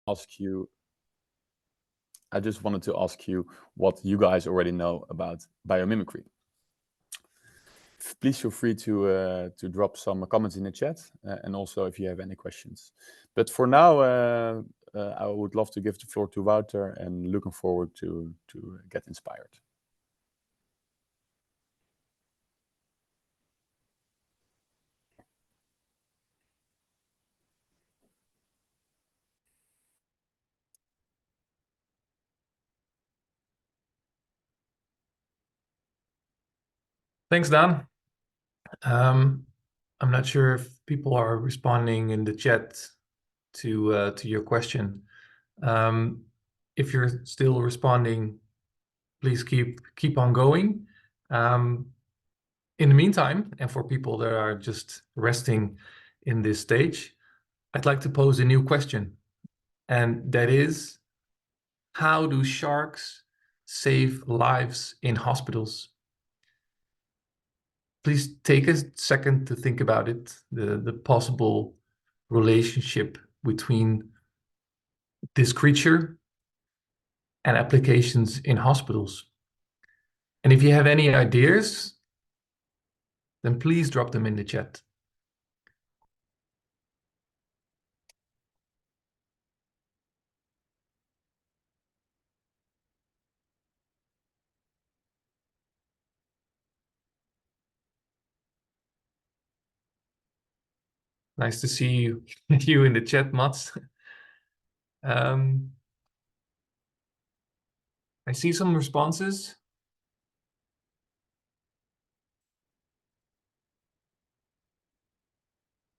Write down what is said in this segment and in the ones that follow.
ask you. I just wanted to ask you what you guys already know about biomimicry. Please feel free to drop some comments in the chat, and also if you have any questions. But for now, I would love to give the floor to Wouter, and looking forward to get inspired. Thanks, Dan. I'm not sure if people are responding in the chat to your question. If you're still responding, please keep on going. In the meantime, and for people that are just resting in this stage, I'd like to pose a new question, and that is, how do sharks save lives in hospitals? Please take a second to think about it, the possible relationship between this creature and applications in hospitals. And if you have any ideas, then please drop them in the chat. Nice to see you in the chat, Mats. I see some responses.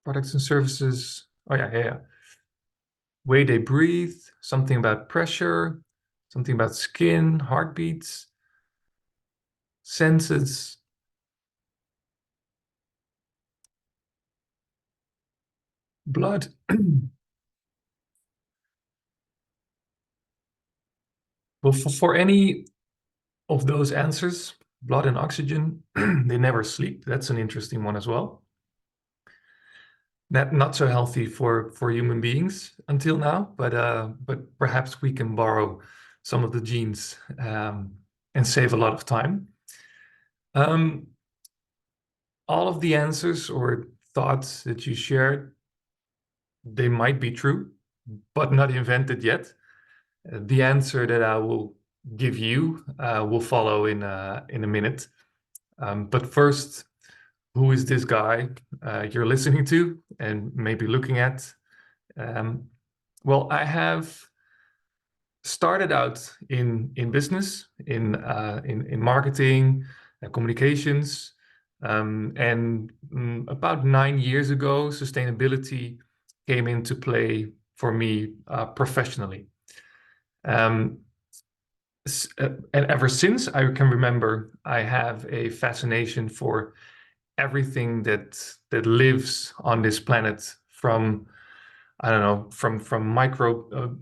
Products and services. Oh, yeah. Way they breathe, something about pressure, something about skin, heartbeats, senses. Blood. Well, for any of those answers, blood and oxygen, they never sleep. That's an interesting one as well. Not so healthy for human beings until now, but perhaps we can borrow some of the genes and save a lot of time. All of the answers or thoughts that you shared, they might be true, but not invented yet. The answer that I will give you will follow in a minute. But first, who is this guy you're listening to and maybe looking at? Well, I have started out in business, in marketing, communications, and about 9 years ago, sustainability came into play for me professionally. And ever since I can remember, I have a fascination for everything that lives on this planet, from I don't know, from micro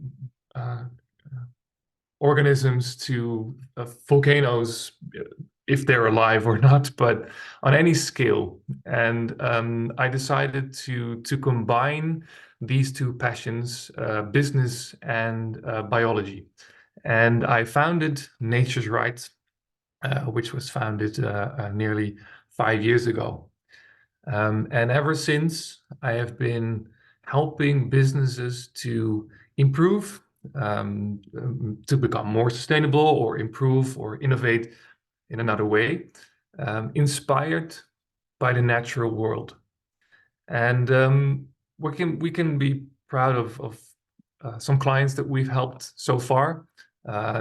organisms to volcanoes, if they're alive or not, but on any scale. And I decided to combine these two passions, business and biology. And I founded Nature's Right, which was founded nearly 5 years ago. And ever since, I have been helping businesses to improve, to become more sustainable, or improve or innovate in another way, inspired by the natural world. And we can be proud of some clients that we've helped so far.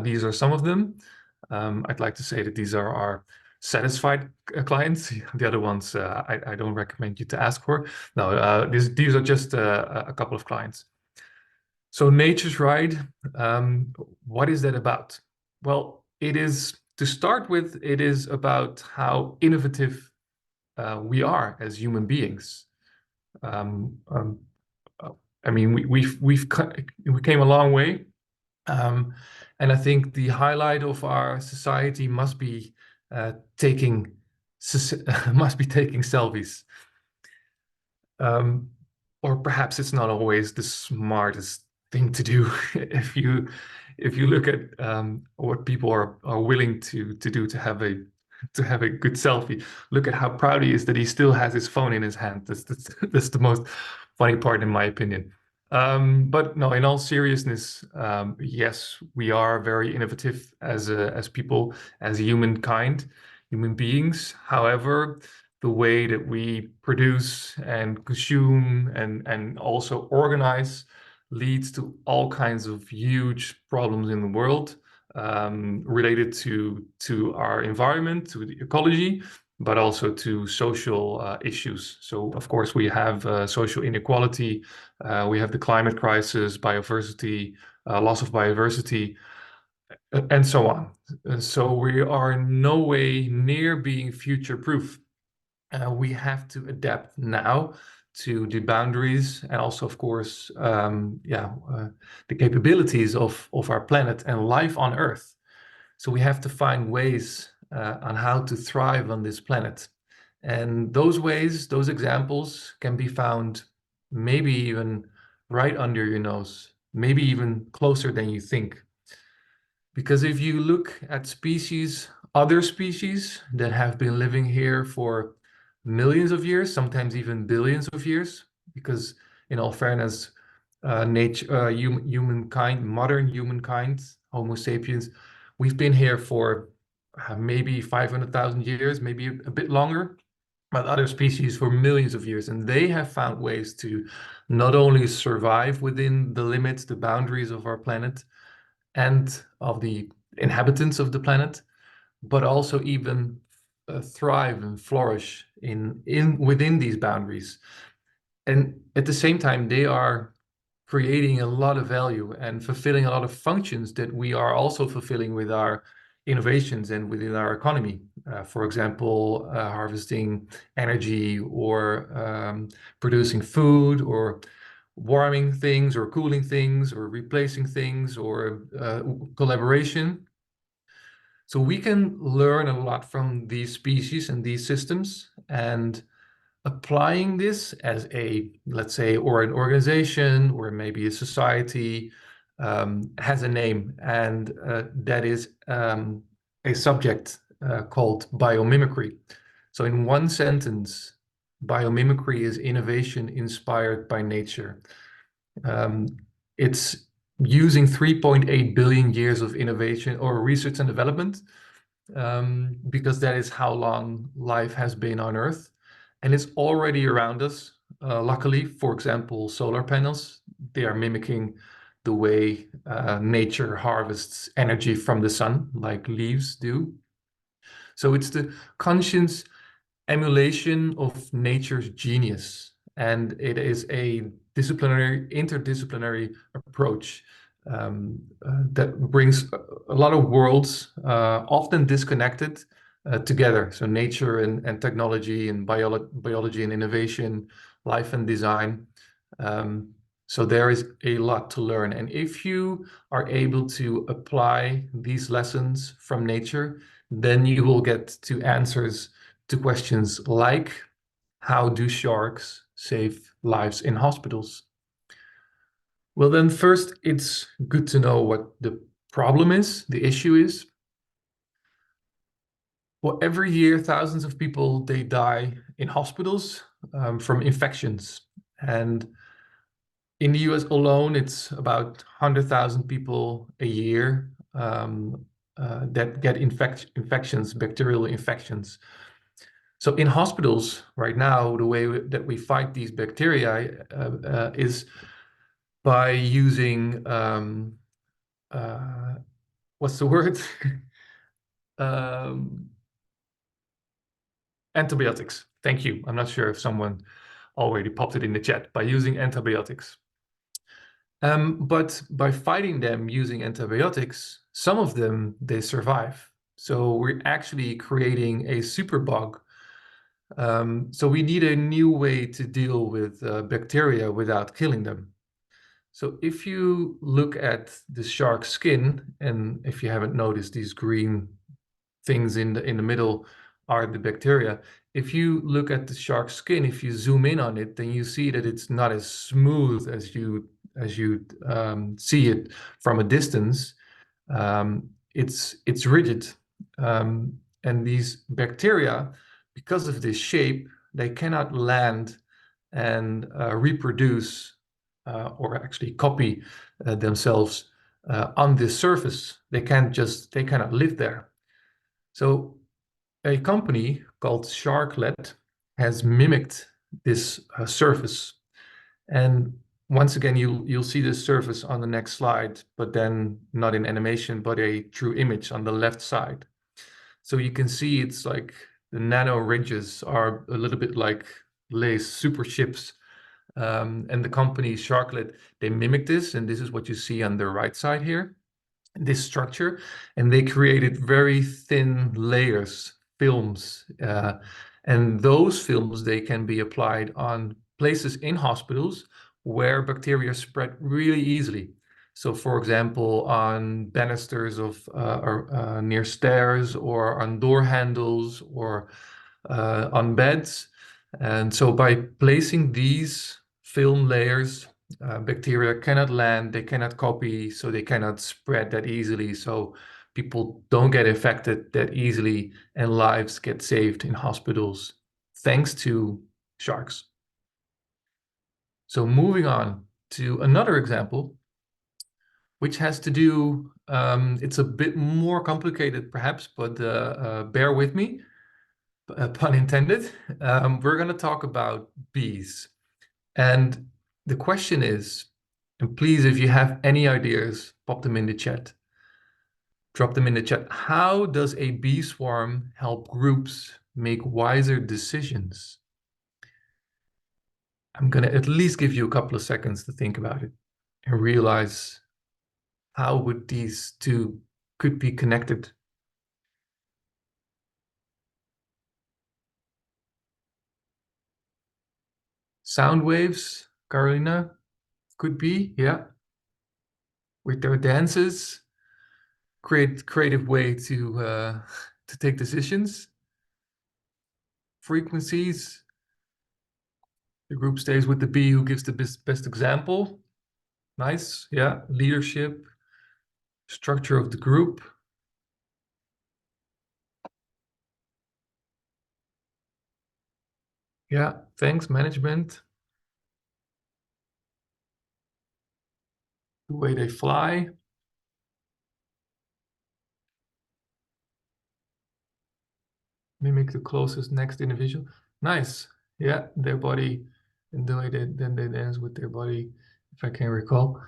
These are some of them. I'd like to say that these are our satisfied clients. The other ones I don't recommend you to ask for. No, these are just a couple of clients. So Nature's Right, what is that about? Well, it is, to start with, it is about how innovative we are as human beings. I mean, we came a long way, and I think the highlight of our society must be taking selfies. Or perhaps it's not always the smartest thing to do if you look at what people are willing to do to have a good selfie. Look at how proud he is that he still has his phone in his hand. That's the most funny part, in my opinion. But no, in all seriousness, yes, we are very innovative as people, as human beings. However, the way that we produce and consume and also organize leads to all kinds of huge problems in the world, related to our environment, to the ecology, but also to social issues. So, of course, we have social inequality, we have the climate crisis, biodiversity, loss of biodiversity, and so on. So we are in no way near being future-proof. We have to adapt now to the boundaries and also, of course, the capabilities of our planet and life on Earth. So we have to find ways on how to thrive on this planet. And those ways, those examples can be found maybe even right under your nose, maybe even closer than you think. Because if you look at other species that have been living here for millions of years, sometimes even billions of years, because in all fairness, humankind, modern humankind, Homo sapiens, we've been here for maybe 500,000 years, maybe a bit longer, but other species for millions of years. And they have found ways to not only survive within the limits, the boundaries of our planet and of the inhabitants of the planet, but also even thrive and flourish within these boundaries. And at the same time, they are creating a lot of value and fulfilling a lot of functions that we are also fulfilling with our innovations and within our economy. For example, harvesting energy or producing food or warming things or cooling things or replacing things or collaboration. So we can learn a lot from these species and these systems, and applying this as let's say, or an organization or maybe a society has a name, and that is a subject called biomimicry. So in one sentence, biomimicry is innovation inspired by nature. It's using 3.8 billion years of innovation or research and development, because that is how long life has been on Earth. And it's already around us. Luckily, for example, solar panels, they are mimicking the way nature harvests energy from the sun, like leaves do. So it's the conscious emulation of nature's genius. And it is a interdisciplinary approach that brings a lot of worlds, often disconnected, together. So nature and technology and biology and innovation, life and design. So there is a lot to learn. And if you are able to apply these lessons from nature, then you will get to answers to questions like, how do sharks save lives in hospitals? Well, then first, it's good to know what the problem is, the issue is. Well, every year, thousands of people, they die in hospitals from infections. And in the US alone, it's about 100,000 people a year that get infections, bacterial infections. So in hospitals right now, the way that we fight these bacteria is by using, what's the word? Antibiotics. Thank you. I'm not sure if someone already popped it in the chat. By using antibiotics. But by fighting them using antibiotics, some of them, they survive. So we're actually creating a superbug. So we need a new way to deal with bacteria without killing them. So if you look at the shark skin, and if you haven't noticed, these green things in the middle are the bacteria. If you look at the shark skin, if you zoom in on it, then you see that it's not as smooth as you as you see it from a distance, it's rigid. And these bacteria, because of this shape, they cannot land and reproduce or actually copy themselves on this surface. They cannot live there. So a company called Sharklet has mimicked this surface. And once again, you'll see this surface on the next slide, but then not in animation, but a true image on the left side. So you can see it's like the nano ridges are a little bit like Lay's super chips. And the company Sharklet, they mimic this, and this is what you see on the right side here, this structure. And they created very thin layers, films. And those films, they can be applied on places in hospitals where bacteria spread really easily. So for example, on banisters of or near stairs, or on door handles, or on beds. And so by placing these film layers, bacteria cannot land, they cannot copy, so they cannot spread that easily. So people don't get infected that easily, and lives get saved in hospitals thanks to sharks. So moving on to another example, which has to do, it's a bit more complicated perhaps, but bear with me, pun intended. We're going to talk about bees. And the question is, and please, if you have any ideas, pop them in the chat. Drop them in the chat. How does a bee swarm help groups make wiser decisions? I'm going to at least give you a couple of seconds to think about it and realize how would these two could be connected. Sound waves, Carolina, could be, yeah. With their dances, creative way to take decisions. Frequencies, the group stays with the bee who gives the best example. Nice, yeah. Leadership, structure of the group. Yeah, thanks, management. The way they fly. Mimic the closest next individual. Nice. Yeah, their body and the way they dance with their body, if I can recall.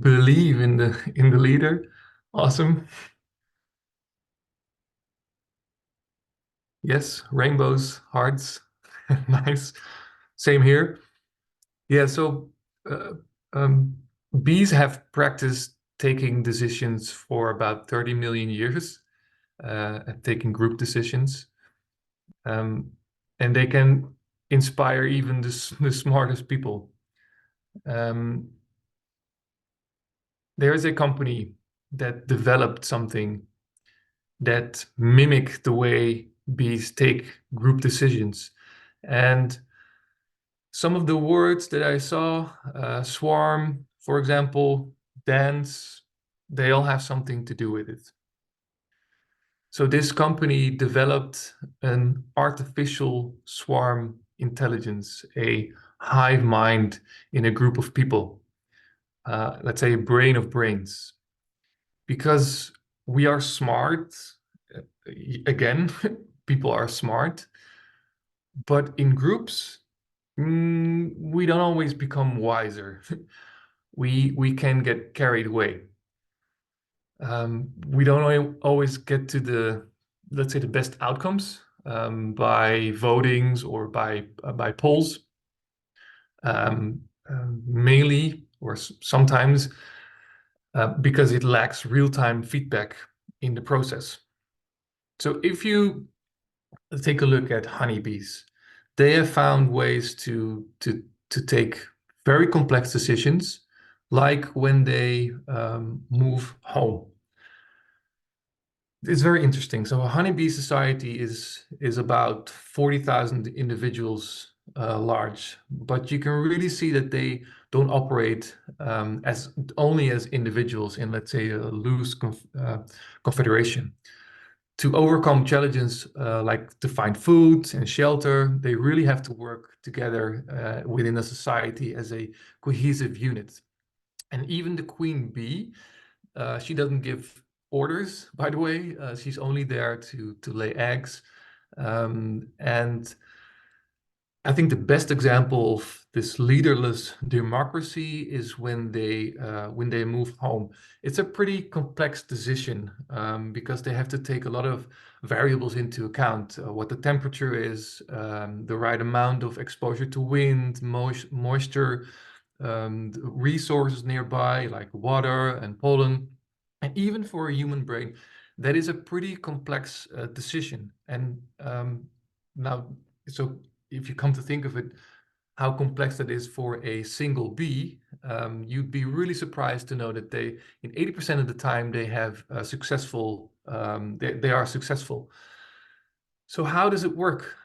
Believe in the leader. Awesome. Yes, rainbows, hearts. Nice. Same here. Yeah, so bees have practiced taking decisions for about 30 million years, taking group decisions. And they can inspire even the smartest people. There is a company that developed something that mimic the way bees take group decisions. And some of the words that I saw, swarm, for example, dance, they all have something to do with it. So this company developed an artificial swarm intelligence, a hive mind in a group of people, let's say a brain of brains. Because we are smart, again, people are smart, but in groups, we don't always become wiser. We can get carried away. We don't always get to the, let's say, the best outcomes by votings or by polls. Mainly, or sometimes, because it lacks real-time feedback in the process. So if you take a look at honeybees, they have found ways to take very complex decisions, like when they move home. It's very interesting. So a honeybee society is about 40,000 individuals large, but you can really see that they don't operate as only as individuals in, let's say, a loose confederation. To overcome challenges like to find food and shelter, they really have to work together within a society as a cohesive unit. And even the queen bee, she doesn't give orders, by the way. She's only there to lay eggs. And I think the best example of this leaderless democracy is when they move home. It's a pretty complex decision because they have to take a lot of variables into account. What the temperature is, the right amount of exposure to wind, moisture, resources nearby like water and pollen. And even for a human brain, that is a pretty complex decision. And now, so if you come to think of it, how complex that is for a single bee, you'd be really surprised to know that they, in 80% of the time, they have successful, they are successful. So how does it work?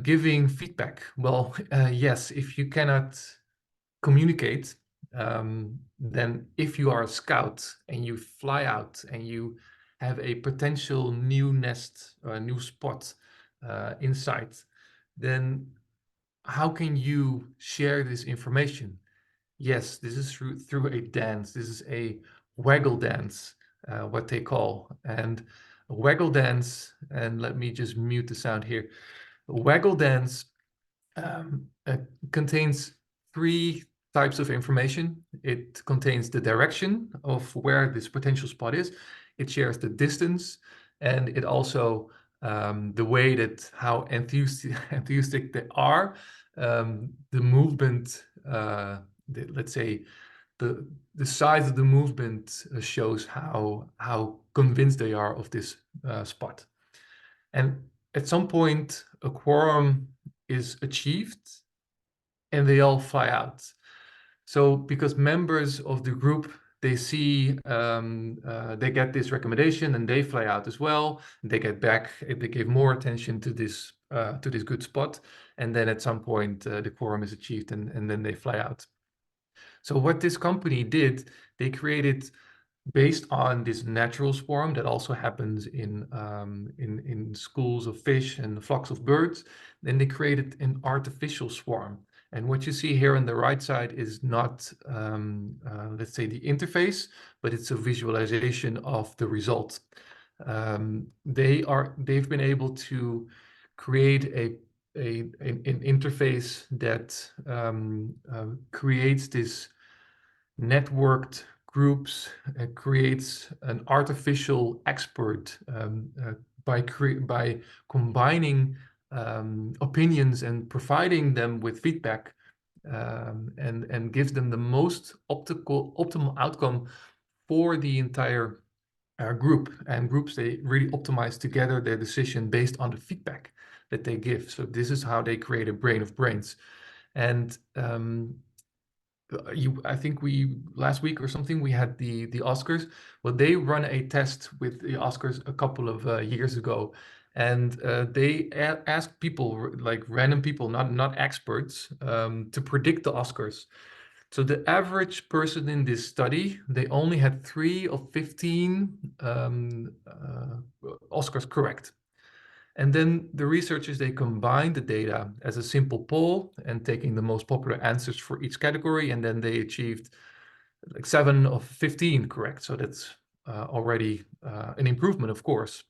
Giving feedback. Well, yes, if you cannot communicate, then if you are a scout and you fly out and you have a potential new nest, new spot in sight, then how can you share this information? Yes, this is through a dance. This is a waggle dance, what they call. And a waggle dance, and let me just mute the sound here. A waggle dance contains three types of information. It contains the direction of where this potential spot is. It shares the distance, and it also the way that how enthusiastic they are, the movement, let's say the size of the movement shows how convinced they are of this spot. And at some point, a quorum is achieved and they all fly out. So because members of the group, they see, they get this recommendation and they fly out as well. They get back, they give more attention to this good spot. And then at some point, the quorum is achieved and then they fly out. So what this company did, they created, based on this natural swarm that also happens in schools of fish and flocks of birds, then they created an artificial swarm. And what you see here on the right side is not, let's say, the interface, but it's a visualization of the result. They've been able to create an interface that creates this networked groups, creates an artificial expert by combining opinions and providing them with feedback, and gives them the most optimal outcome for the entire group. And groups, they really optimize together their decision based on the feedback that they give. So this is how they create a brain of brains. And I think last week or something, we had the Oscars. Well, they run a test with the Oscars a couple of years ago, and they asked people, like random people, not experts, to predict the Oscars. So the average person in this study, they only had 3 of 15 Oscars correct. And then the researchers, they combined the data as a simple poll and taking the most popular answers for each category. And then they achieved like 7 of 15 correct. So that's already an improvement, of course.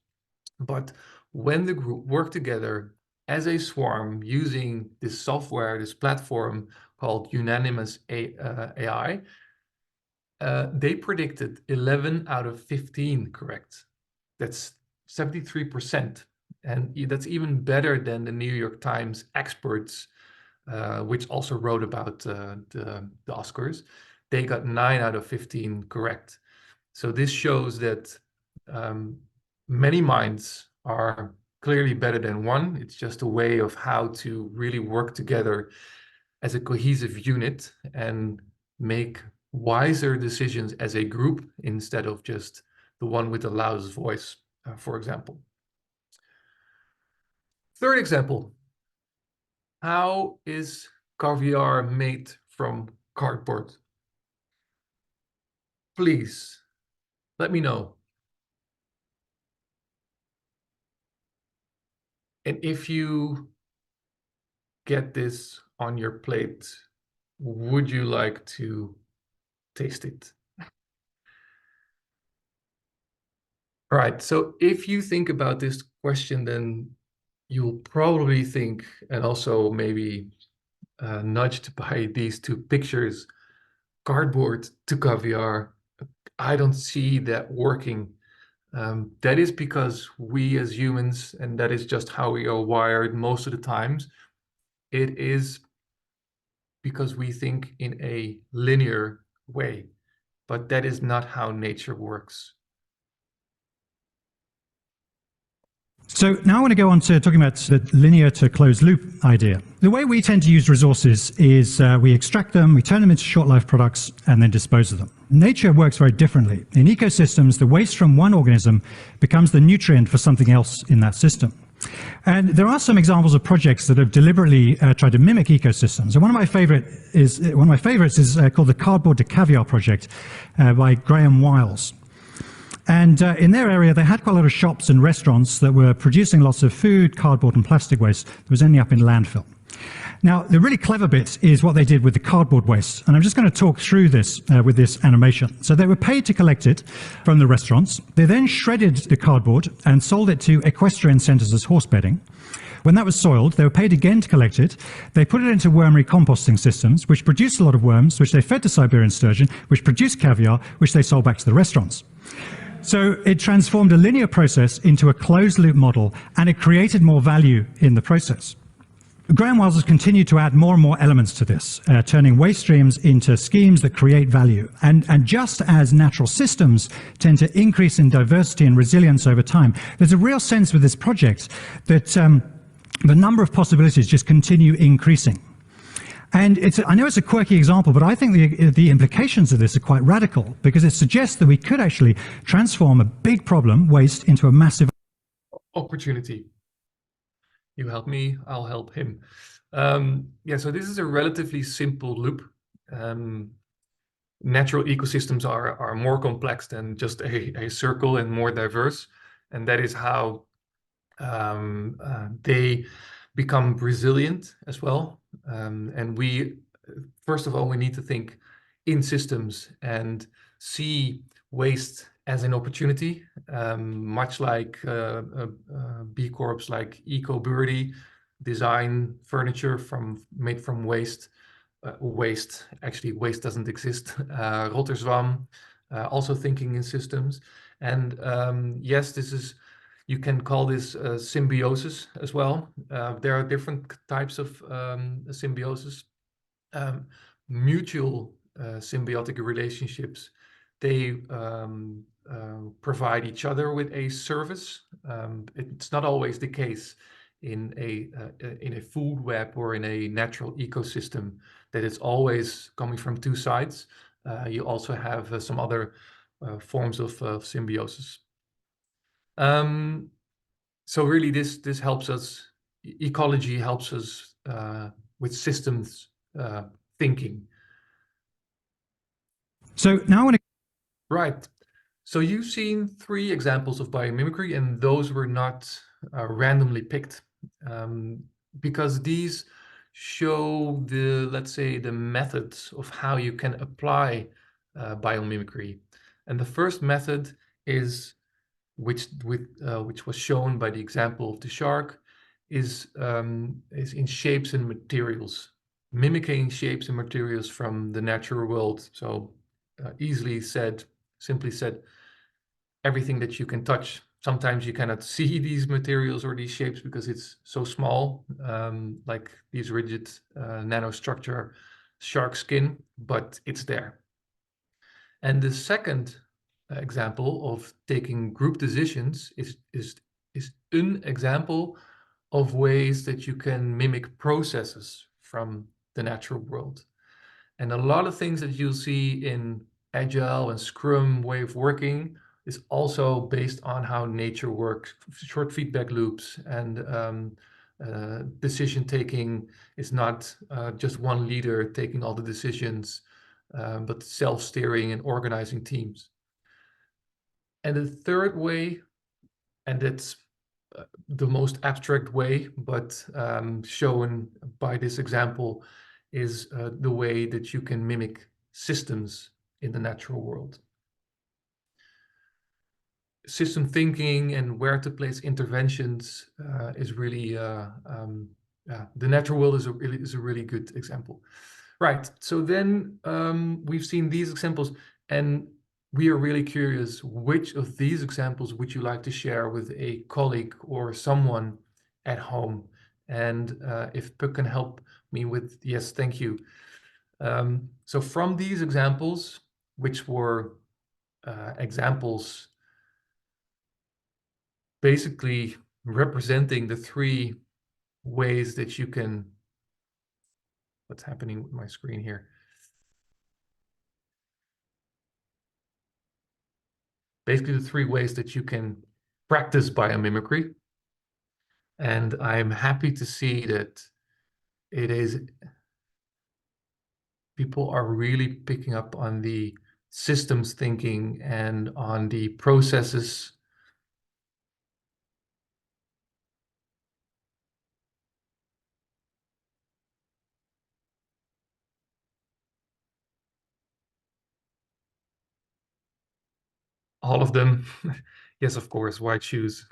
But when the group worked together as a swarm using this software, this platform called Unanimous AI, they predicted 11 out of 15 correct. That's 73%. And that's even better than the New York Times experts, which also wrote about the Oscars. They got 9 out of 15 correct. So this shows that many minds are clearly better than one. It's just a way of how to really work together as a cohesive unit and make wiser decisions as a group instead of just the one with the loudest voice, for example. Third example, how is caviar made from cardboard? Please let me know. And if you get this on your plate, would you like to taste it? All right, so if you think about this question, then you'll probably think, and also maybe nudged by these two pictures, cardboard to caviar. I don't see that working. That is because we as humans, and that is just how we are wired most of the times, it is because we think in a linear way, but that is not how nature works. So now I want to go on to talking about the linear to closed loop idea. The way we tend to use resources is we extract them, we turn them into short-life products, and then dispose of them. Nature works very differently. In ecosystems, the waste from one organism becomes the nutrient for something else in that system. And there are some examples of projects that have deliberately tried to mimic ecosystems. And one of my favorites is called the Cardboard to Caviar project by Graham Wiles. And in their area, they had quite a lot of shops and restaurants that were producing lots of food, cardboard and plastic waste that was ending up in landfill. Now, the really clever bit is what they did with the cardboard waste. And I'm just going to talk through this with this animation. So they were paid to collect it from the restaurants. They then shredded the cardboard and sold it to equestrian centres as horse bedding. When that was soiled, they were paid again to collect it. They put it into wormery composting systems, which produced a lot of worms, which they fed to Siberian sturgeon, which produced caviar, which they sold back to the restaurants. So it transformed a linear process into a closed-loop model, and it created more value in the process. Graham Wiles has continued to add more and more elements to this, turning waste streams into schemes that create value. And just as natural systems tend to increase in diversity and resilience over time, there's a real sense with this project that the number of possibilities just continue increasing. And I know it's a quirky example, but I think the implications of this are quite radical, because it suggests that we could actually transform a big problem, waste, into a massive opportunity. You help me, I'll help him. Yeah, so this is a relatively simple loop. Natural ecosystems are more complex than just a circle and more diverse. And that is how they become resilient as well. And we, first of all, we need to think in systems and see waste as an opportunity, much like B Corps like EcoBirdie design furniture made from waste. Actually, waste doesn't exist. Rotterdam, also thinking in systems. And yes, you can call this symbiosis as well. There are different types of symbiosis. Mutual symbiotic relationships, they provide each other with a service. It's not always the case in a food web or in a natural ecosystem that it's always coming from two sides. You also have some other forms of symbiosis. So really, this helps us. Ecology helps us with systems thinking. So now I want to... Right. So you've seen 3 examples of biomimicry, and those were not randomly picked, because these show let's say, the methods of how you can apply biomimicry. And the first method is, which was shown by the example of the shark, is in shapes and materials, mimicking shapes and materials from the natural world. So simply said, everything that you can touch. Sometimes you cannot see these materials or these shapes because it's so small, like these rigid nanostructure shark skin, but it's there. And the second example of taking group decisions is an example of ways that you can mimic processes from the natural world. And a lot of things that you'll see in Agile and Scrum way of working is also based on how nature works. Short feedback loops and decision taking is not just one leader taking all the decisions. but self-steering and organizing teams. And the third way, and it's the most abstract way, but shown by this example, is the way that you can mimic systems in the natural world. System thinking and where to place interventions is really, the natural world is a really good example. Right, so then we've seen these examples, and we are really curious, which of these examples would you like to share with a colleague or someone at home? And if Puk can help me with, yes, thank you. So from these examples, which were examples basically representing the three ways that you can, what's happening with my screen here? Basically the three ways that you can practice biomimicry. And I'm happy to see that people are really picking up on the systems thinking and on the processes. All of them. Yes, of course, why choose?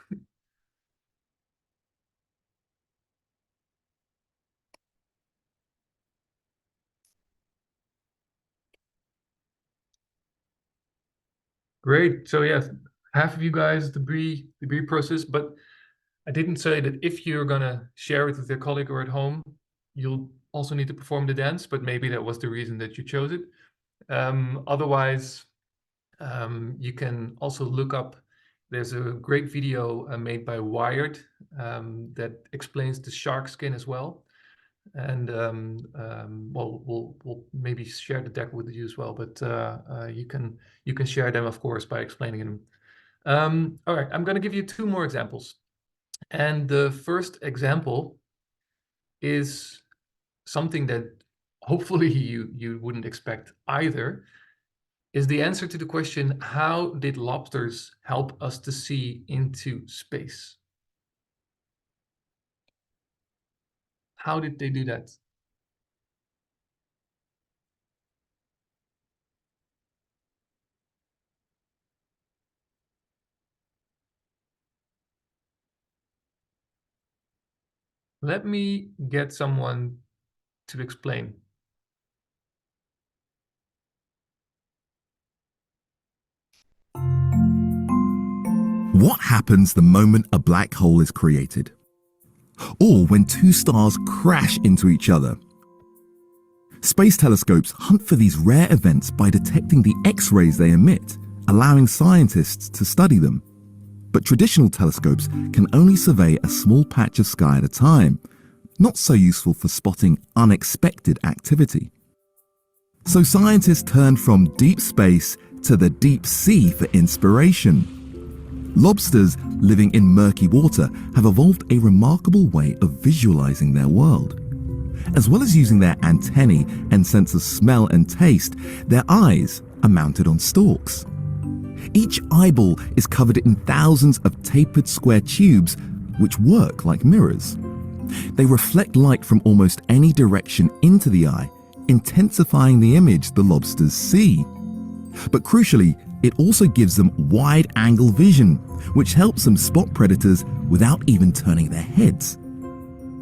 Great. So yes, half of you guys degree process, but I didn't say that if you're gonna share it with your colleague or at home, you'll also need to perform the dance, but maybe that was the reason that you chose it. Otherwise, you can also look up, there's a great video made by Wired that explains the shark skin as well. And well, we'll maybe share the deck with you as well, but you can share them, of course, by explaining them. All right, I'm going to give you two more examples. And the first example is something that hopefully you wouldn't expect either, is the answer to the question, how did lobsters help us to see into space? How did they do that? Let me get someone to explain. What happens the moment a black hole is created? Or when two stars crash into each other? Space telescopes hunt for these rare events by detecting the X-rays they emit, allowing scientists to study them. But traditional telescopes can only survey a small patch of sky at a time, not so useful for spotting unexpected activity. So scientists turned from deep space to the deep sea for inspiration. Lobsters living in murky water have evolved a remarkable way of visualizing their world. As well as using their antennae and sense of smell and taste, their eyes are mounted on stalks. Each eyeball is covered in thousands of tapered square tubes which work like mirrors. They reflect light from almost any direction into the eye, intensifying the image the lobsters see. But crucially, it also gives them wide-angle vision, which helps them spot predators without even turning their heads.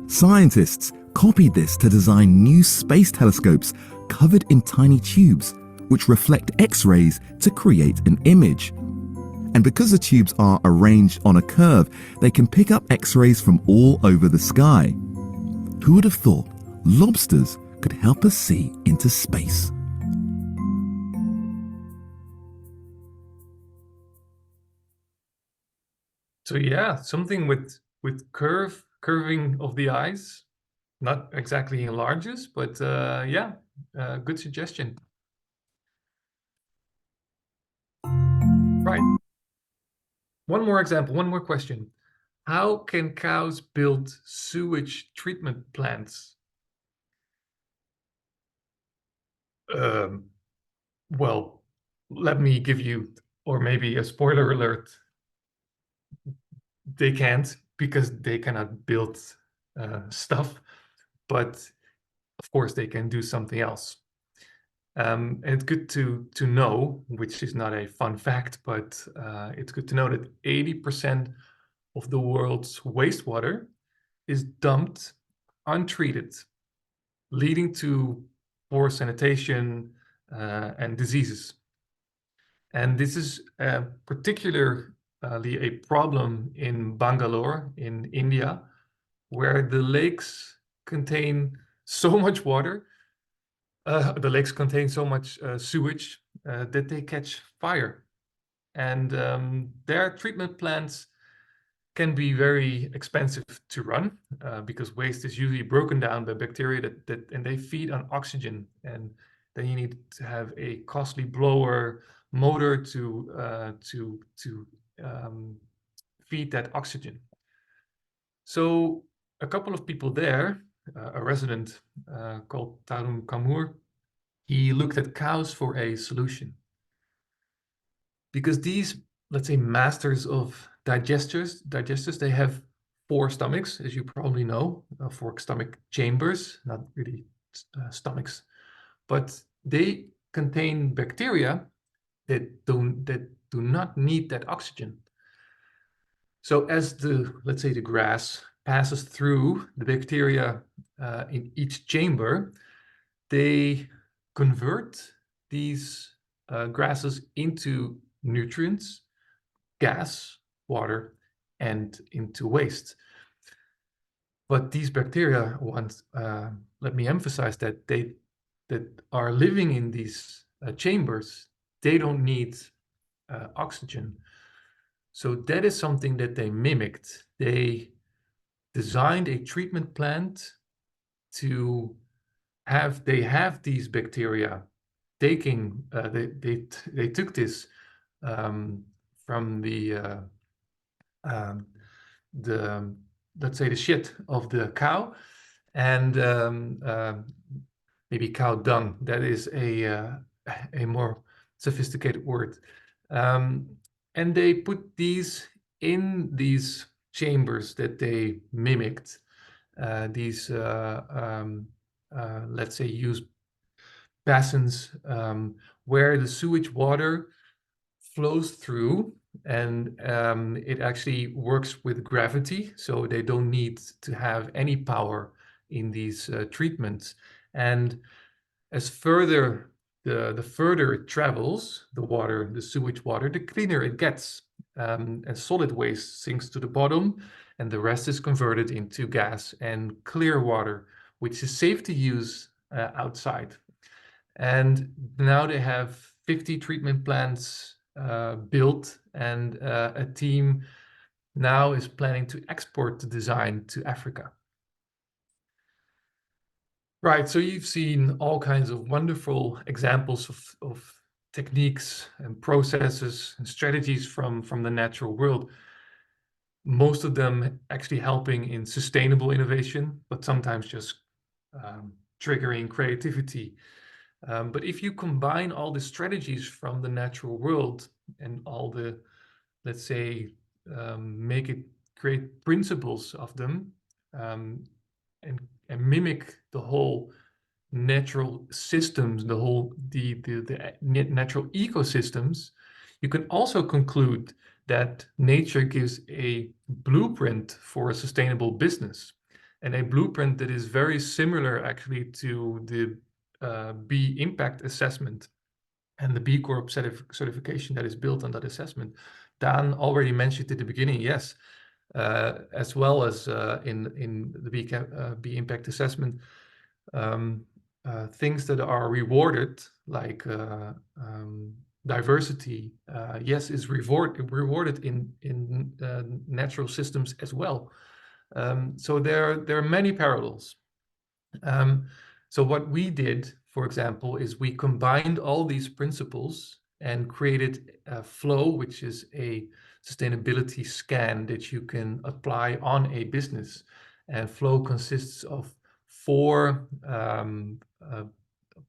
Scientists copied this to design new space telescopes covered in tiny tubes, which reflect X-rays to create an image. And because the tubes are arranged on a curve, they can pick up X-rays from all over the sky. Who would have thought lobsters could help us see into space? So yeah, something with curving of the eyes, not exactly enlarges, but yeah, good suggestion. Right. One more example, one more question. How can cows build sewage treatment plants? Well, let me give you, or maybe a spoiler alert. They can't, because they cannot build stuff, but of course they can do something else. And it's good to know, which is not a fun fact, but it's good to know that 80% of the world's wastewater is dumped untreated, leading to poor sanitation and diseases. And this is particularly a problem in Bangalore, in India, where the lakes contain so much water, the lakes contain so much sewage that they catch fire. And their treatment plants can be very expensive to run because waste is usually broken down by bacteria and they feed on oxygen. And then you need to have a costly blower motor to feed that oxygen. So a couple of people there, a resident called Tarun Kamur, he looked at cows for a solution. Because these, let's say, masters of digesters, they have 4 stomachs, as you probably know, 4 stomach chambers, not really stomachs, but they contain bacteria that do not need that oxygen. So as let's say the grass passes through the bacteria in each chamber, they convert these grasses into nutrients, gas, water, and into waste. But these bacteria let me emphasize that are living in these chambers, they don't need oxygen. So that is something that they mimicked. They designed a treatment plant to have these bacteria taking, they took this from the let's say the shit of the cow, and maybe cow dung. That is a more sophisticated word. And they put these in these chambers that they mimicked. These let's say used basins where the sewage water flows through, and it actually works with gravity, so they don't need to have any power in these treatments. And as the further it travels, the sewage water, the cleaner it gets. And solid waste sinks to the bottom, and the rest is converted into gas and clear water, which is safe to use outside. And now they have 50 treatment plants built, and a team now is planning to export the design to Africa. Right, so you've seen all kinds of wonderful examples of techniques and processes and strategies from the natural world. Most of them actually helping in sustainable innovation, but sometimes just triggering creativity. But if you combine all the strategies from the natural world and all the, let's say, create principles of them, and mimic the whole natural systems, the natural ecosystems, you can also conclude that nature gives a blueprint for a sustainable business, and a blueprint that is very similar actually to the B impact assessment and the B Corp certification that is built on that assessment. Dan already mentioned at the beginning, yes, as well as in the B impact assessment, things that are rewarded, like diversity, yes, is rewarded in natural systems as well. So there are many parallels. So what we did, for example, is we combined all these principles and created a flow, which is a sustainability scan that you can apply on a business. And flow consists of 4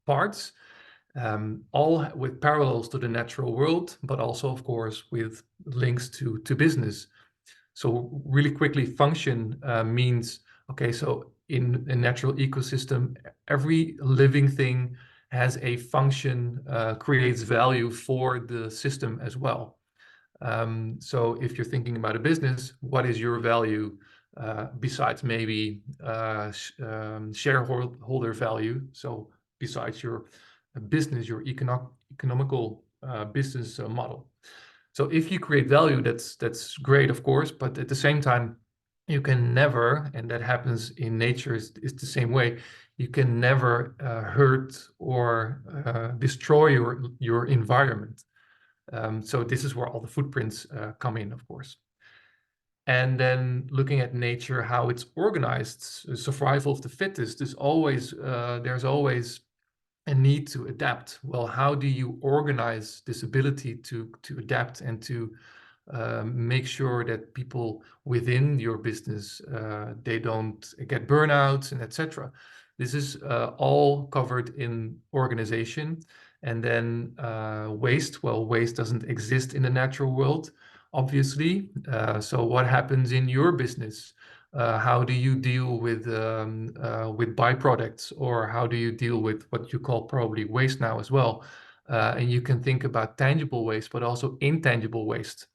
parts. all with parallels to the natural world, but also, of course, with links to business. So really quickly, function means, okay, so in a natural ecosystem, every living thing has a function, creates value for the system as well. So if you're thinking about a business, what is your value besides maybe shareholder value? So besides your business, your economical business model. So if you create value, that's great, of course, but at the same time, you can never, and that happens in nature is the same way, you can never hurt or destroy your environment. So this is where all the footprints come in, of course. And then looking at nature, how it's organized, survival of the fittest, there's always a need to adapt. Well, how do you organize this ability to adapt and to make sure that people within your business, they don't get burnouts and etc. This is all covered in organization. And then waste, well, waste doesn't exist in the natural world, obviously. So what happens in your business? How do you deal with byproducts, or how do you deal with what you call probably waste now as well? And you can think about tangible waste, but also intangible waste.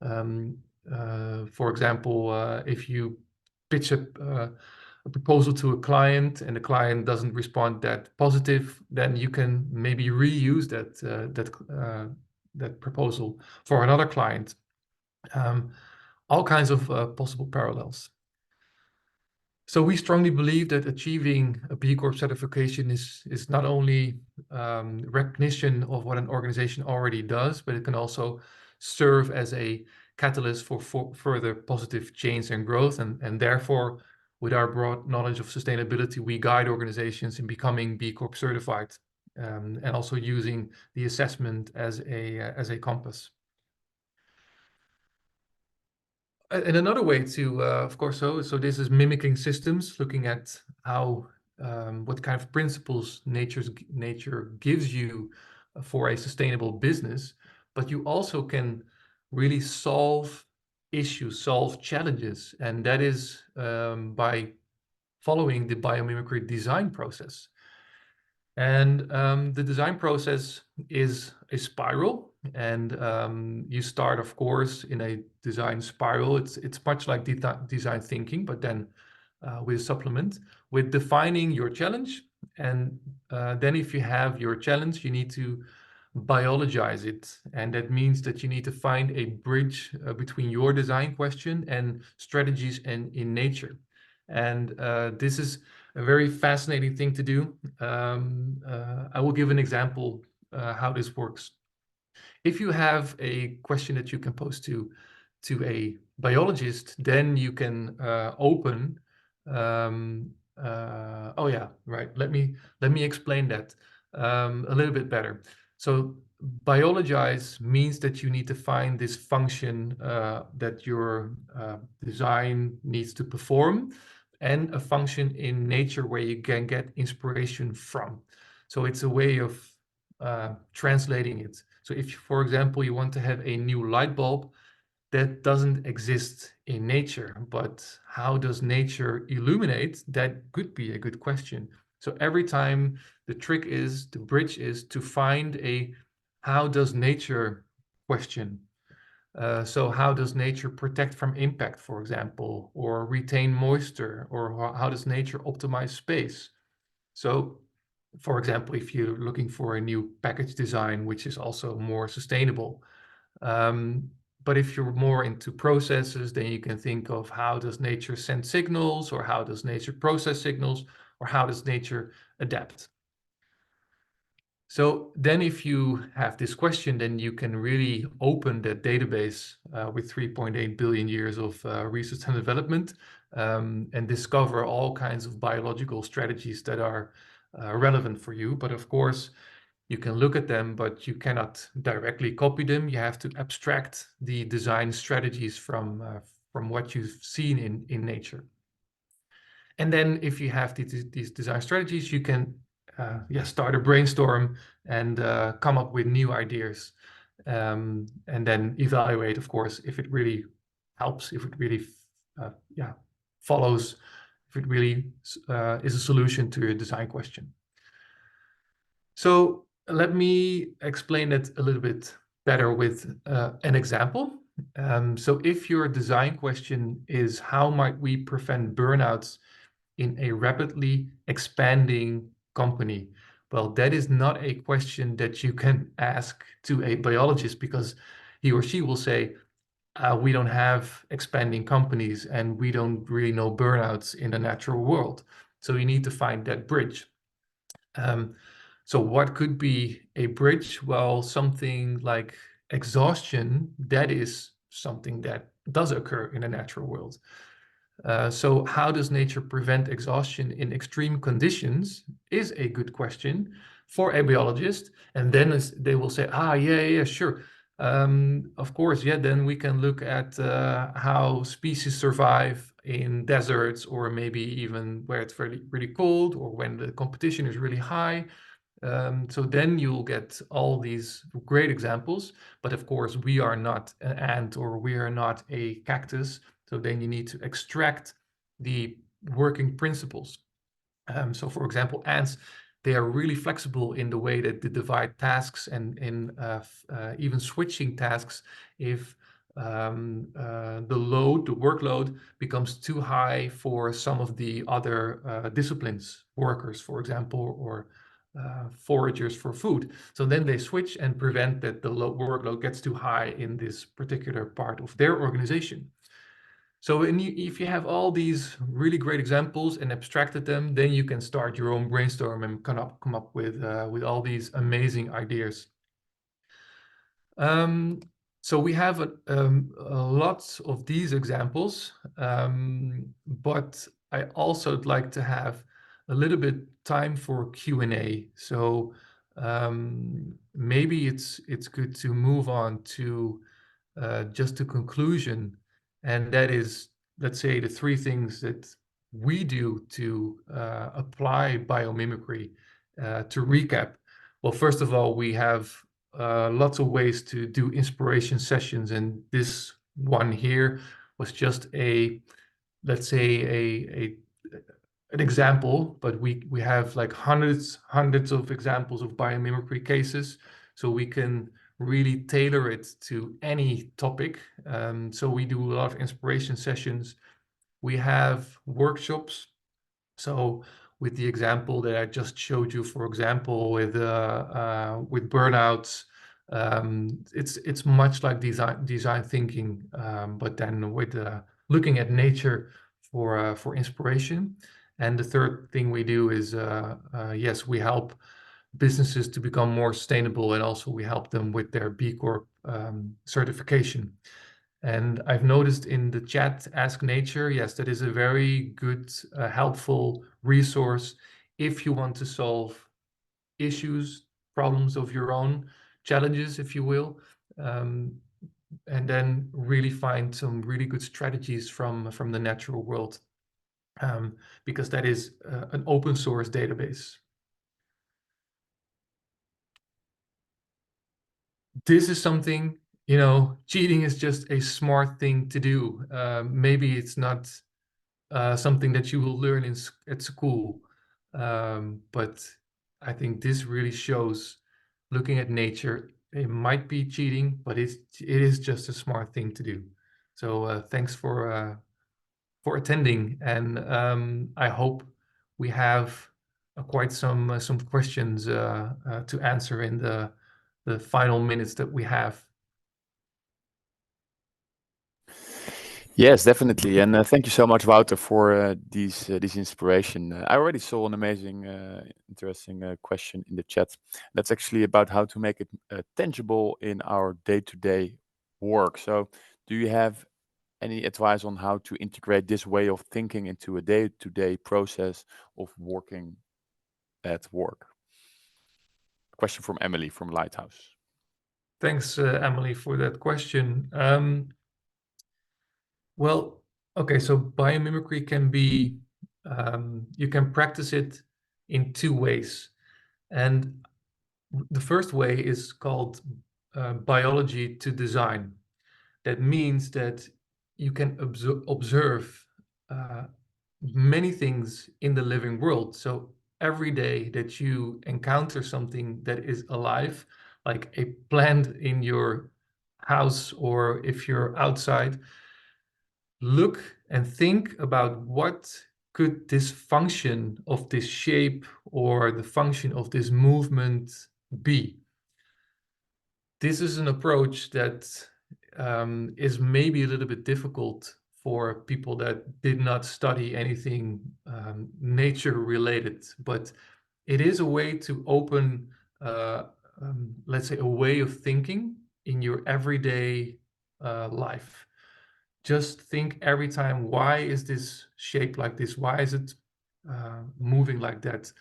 For example, if you pitch a proposal to a client and the client doesn't respond that positive, then you can maybe reuse that proposal for another client. All kinds of possible parallels. So we strongly believe that achieving a B Corp certification is not only recognition of what an organization already does, but it can also serve as a catalyst for further positive change and growth. And therefore, with our broad knowledge of sustainability, we guide organizations in becoming B Corp certified, and also using the assessment as a compass. And another way to, of course, so this is mimicking systems, looking at how, what kind of principles nature gives you for a sustainable business, but you also can really solve issues, solve challenges, and that is by following the biomimicry design process. And the design process is a spiral, and you start, of course, in a design spiral. It's much like design thinking, but then with a supplement, with defining your challenge. And then if you have your challenge, you need to biologize it. And that means that you need to find a bridge between your design question and strategies and in nature. And this is a very fascinating thing to do. I will give an example how this works. If you have a question that you can pose to a biologist, then you can open. Oh yeah, right. Let me explain that a little bit better. So biologize means that you need to find this function that your design needs to perform, and a function in nature where you can get inspiration from. So it's a way of translating it. So if, for example, you want to have a new light bulb that doesn't exist in nature, but how does nature illuminate? That could be a good question. So every time the bridge is to find a how does nature question. So how does nature protect from impact, for example, or retain moisture, or how does nature optimize space? So, for example, if you're looking for a new package design, which is also more sustainable, but if you're more into processes, then you can think of how does nature send signals, or how does nature process signals, or how does nature adapt? So then if you have this question, then you can really open that database with 3.8 billion years of research and development, and discover all kinds of biological strategies that are relevant for you. But of course, you can look at them, but you cannot directly copy them. You have to abstract the design strategies from what you've seen in nature. And then if you have these design strategies, you can start a brainstorm and come up with new ideas, and then evaluate, of course, if it really helps, if it really follows, if it really is a solution to your design question. So let me explain it a little bit better with an example. So if your design question is how might we prevent burnouts in a rapidly expanding company? Well, that is not a question that you can ask to a biologist, because he or she will say, we don't have expanding companies and we don't really know burnouts in the natural world. So you need to find that bridge. So what could be a bridge? Well, something like exhaustion, that is something that does occur in the natural world. So how does nature prevent exhaustion in extreme conditions is a good question for a biologist. And then they will say, yeah, sure. Of course, then we can look at how species survive in deserts, or maybe even where it's really, really cold, or when the competition is really high. So then you'll get all these great examples. But of course, we are not an ant, or we are not a cactus. So then you need to extract the working principles. So for example, ants, they are really flexible in the way that they divide tasks, and in even switching tasks if the workload becomes too high for some of the other disciplines, workers, for example, or foragers for food. So then they switch and prevent that the workload gets too high in this particular part of their organization. So if you have all these really great examples and abstracted them, then you can start your own brainstorm and come up with all these amazing ideas. So we have lots of these examples, but I also would like to have a little bit time for Q&A. So maybe it's good to move on to just a conclusion, and that is, let's say, the 3 things that we do to apply biomimicry. To recap, well, first of all, we have lots of ways to do inspiration sessions, and this one here was just let's say an example, but we have like hundreds of examples of biomimicry cases, so we can really tailor it to any topic. So we do a lot of inspiration sessions. We have workshops. So with the example that I just showed you, for example, with burnouts, it's much like design thinking, but then with looking at nature for inspiration. And the third thing we do is, yes, we help businesses to become more sustainable, and also we help them with their B Corp certification. And I've noticed in the chat, Ask Nature, yes, that is a very good, helpful resource if you want to solve issues, problems of your own, challenges, if you will, and then really find some really good strategies from the natural world, because that is an open source database. This is something, cheating is just a smart thing to do. Maybe it's not something that you will learn at school, but I think this really shows, looking at nature, it might be cheating, but it is just a smart thing to do. So thanks for attending, and I hope we have quite some questions to answer in the final minutes that we have. Yes, definitely, and thank you so much, Wouter, for this inspiration. I already saw an amazing, interesting question in the chat. That's actually about how to make it tangible in our day-to-day work. So, do you have any advice on how to integrate this way of thinking into a day-to-day process of working at work? Question from Emily from Lighthouse. Thanks, Emily, for that question. Well, okay, so biomimicry can be, you can practice it in 2 ways. And the first way is called biology to design. That means that you can observe many things in the living world. So every day that you encounter something that is alive, like a plant in your house, or if you're outside, look and think about what could this function of this shape or the function of this movement be. This is an approach that is maybe a little bit difficult for people that did not study anything nature related, but it is a way to open, let's say, a way of thinking in your everyday life. Just think every time, why is this shaped like this? Why is it moving like that?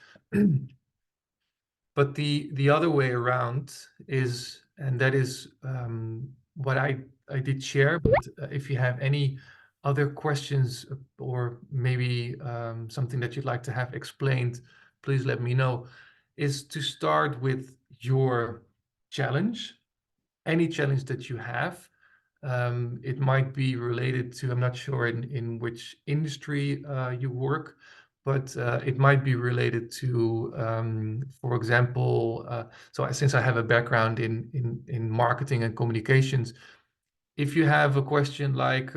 But the other way around is, and that is what I did share, but if you have any other questions or maybe something that you'd like to have explained, please let me know, is to start with your challenge, any challenge that you have. It might be related to, I'm not sure in which industry you work, but it might be related to, for example, so since I have a background in marketing and communications, if you have a question like,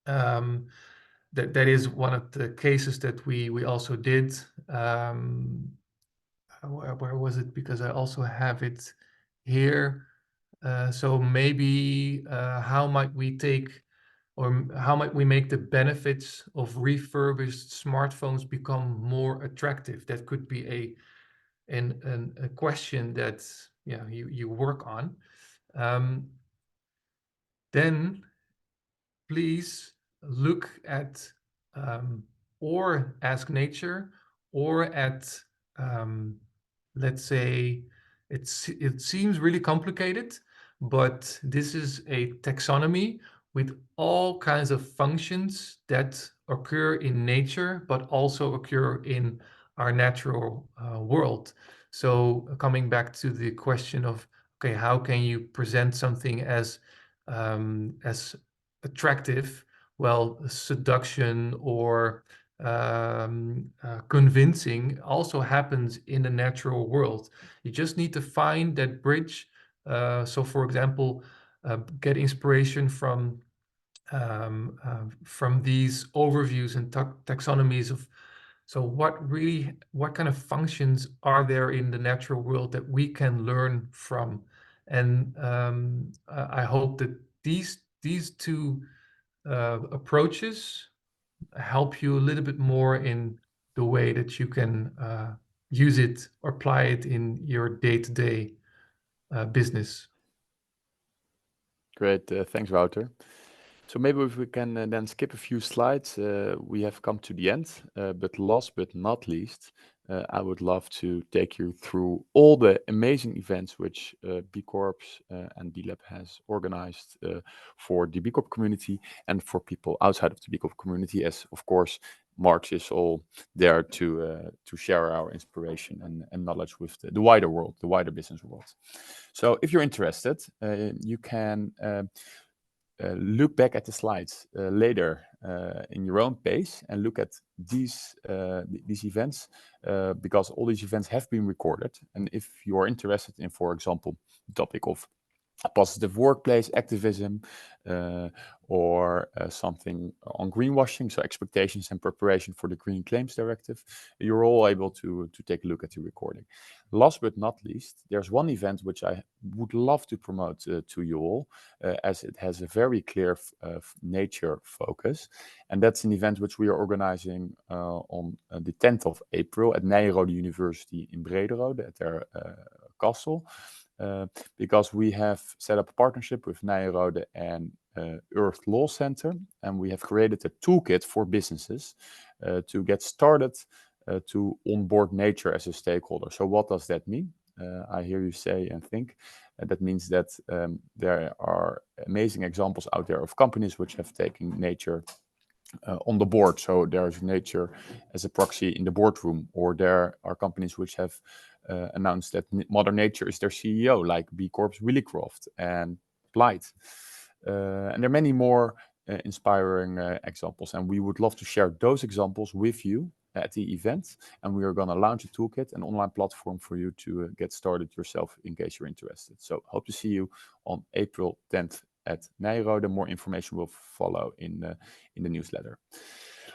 that is one of the cases that we also did. Where was it? Because I also have it here. So maybe how might we take, or how might we make the benefits of refurbished smartphones become more attractive? That could be a question that you work on. Then please look at or ask nature, or at let's say, it seems really complicated, but this is a taxonomy with all kinds of functions that occur in nature, but also occur in our natural world. So coming back to the question of, okay, how can you present something as attractive? Well, seduction or convincing also happens in the natural world. You just need to find that bridge. So, for example, get inspiration from these overviews and taxonomies of, so what kind of functions are there in the natural world that we can learn from? And I hope that these two approaches help you a little bit more in the way that you can use it or apply it in your day-to-day business. Great, thanks, Wouter. So maybe if we can then skip a few slides, we have come to the end, but last but not least, I would love to take you through all the amazing events which B Corp and B Lab has organized for the B Corp community and for people outside of the B Corp community, as of course Marx is all there to share our inspiration and knowledge with the wider world, the wider business world. So if you're interested, you can look back at the slides later in your own pace and look at these events, because all these events have been recorded. And if you are interested in, for example, the topic of positive workplace activism, or something on greenwashing, so expectations and preparation for the Green Claims Directive, you're all able to take a look at the recording. Last but not least, there's one event which I would love to promote to you all, as it has a very clear nature focus, and that's an event which we are organizing on the 10th of April at Nyenrode University in Brederode at their castle. Because we have set up a partnership with Nyenrode and Earth Law Center, and we have created a toolkit for businesses to get started to onboard nature as a stakeholder. So what does that mean? I hear you say and think that means that there are amazing examples out there of companies which have taken nature on the board. So there's nature as a proxy in the boardroom, or there are companies which have announced that Mother Nature is their CEO, like B Corp's Willycroft and Blight. And there are many more inspiring examples, and we would love to share those examples with you at the event. And we are going to launch a toolkit, an online platform for you to get started yourself in case you're interested. So hope to see you on April 10th at Nijrode. More information will follow in the newsletter.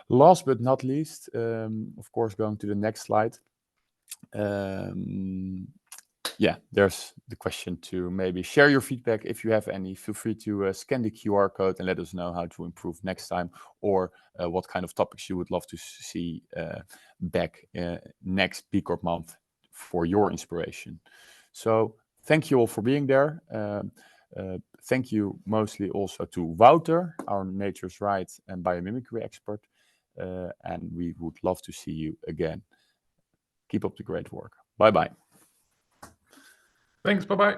Last but not least, of course, going to the next slide. Yeah, there's the question to maybe share your feedback. If you have any, feel free to scan the QR code and let us know how to improve next time, or what kind of topics you would love to see back next B Corp month for your inspiration. So thank you all for being there. Thank you mostly also to Wouter, our Nature's Right and biomimicry expert. And we would love to see you again. Keep up the great work. Bye-bye. Thanks. Bye-bye.